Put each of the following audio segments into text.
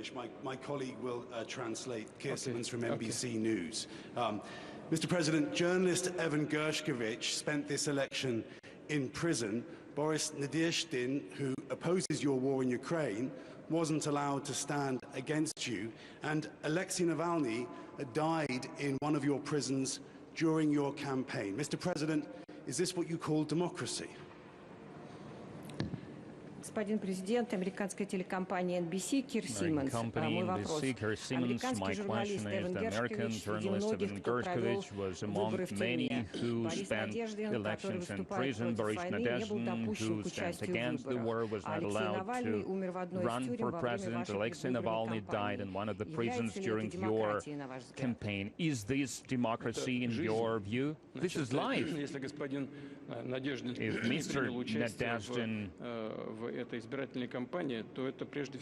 finish, my colleague will translate Keir Simmons from NBC News. Mr. President, journalist Evan Gershkovich spent this election in prison. Boris Nadezhdin, who opposes your war in Ukraine, wasn't allowed to stand against you. And Alexei Navalny died in one of your prisons during your campaign. Mr. President, is this what you call democracy? Господин президент, американской телекомпании NBC Кир Симмонс. Мой вопрос. Американский журналист Эван Гершкович среди многих, кто провел выборы в тюрьме. Борис Надеждин, который выступает против войны, не был допущен к участию в выборах. Алексей Навальный умер в одной из тюрем во время вашей предвыборной кампании. Является ли это демократией, на ваш взгляд? Is this democracy in your view? This is life. If Mr. Nadezhdin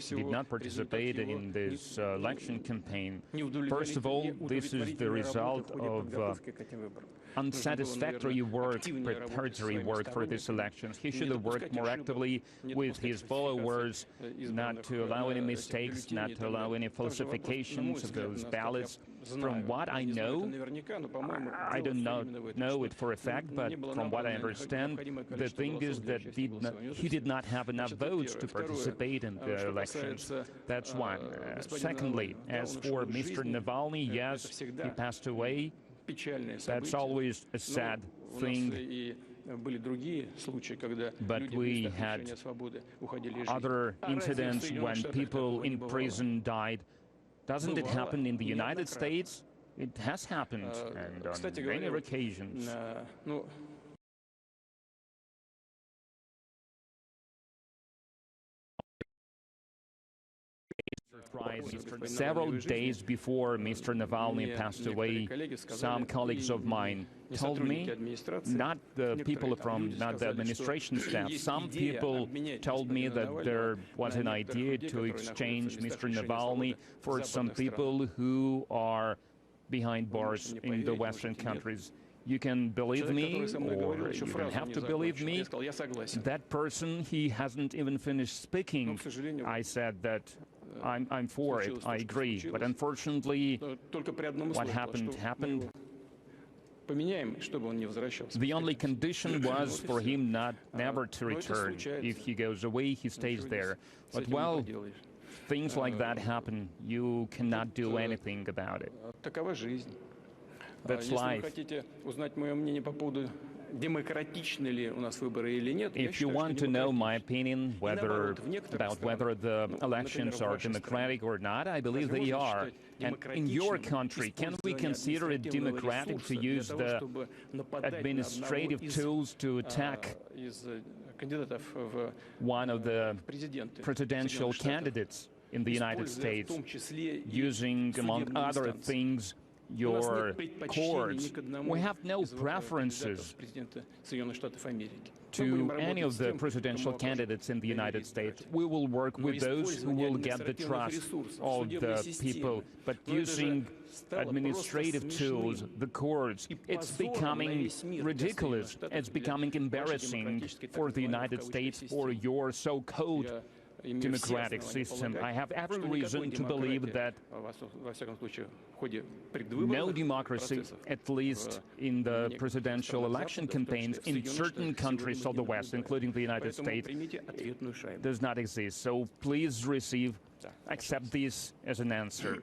did not participate in this election campaign, first of all, this is the result of unsatisfactory work, preparatory work for this election. He should have worked more actively with his followers, not to allow any mistakes, not to allow any falsifications of those ballots. From what I know, I do not know it for a fact, but from what I understand, the thing is that he did not have enough votes to participate in the elections. That's one. Secondly, as for Mr. Navalny, yes, he passed away. That's always a sad thing. But we had other incidents when people in prison died. Doesn't it happen in the United States? It has happened, and on many occasions. Several days before Mr. Navalny passed away, some colleagues of mine told me, not the administration staff, some people told me that there was an idea to exchange Mr. Navalny for some people who are behind bars in the Western countries. You can believe me, or you don't have to believe me. That person, he hasn't even finished speaking. I said that I'm for it, I agree. But unfortunately, what happened happened. The only condition was for him never to return. If he goes away, he stays there. But, well, things like that happen. You cannot do anything about it. That's life. If you want to know my opinion about whether the elections are democratic or not, I believe they are. And in your country, can we consider it democratic to use the administrative tools to attack one of the presidential candidates in the United States, using, among other things, your courts? We have no preferences to any of the presidential candidates in the United States. We will work with those who will get the trust of the people. But using administrative tools, the courts, it's becoming ridiculous. It's becoming embarrassing for the United States, for your so-called democratic system. I have every reason to believe that no democracy, at least in the presidential election campaigns in certain countries of the West, including the United States, does not exist. So please accept this as an answer.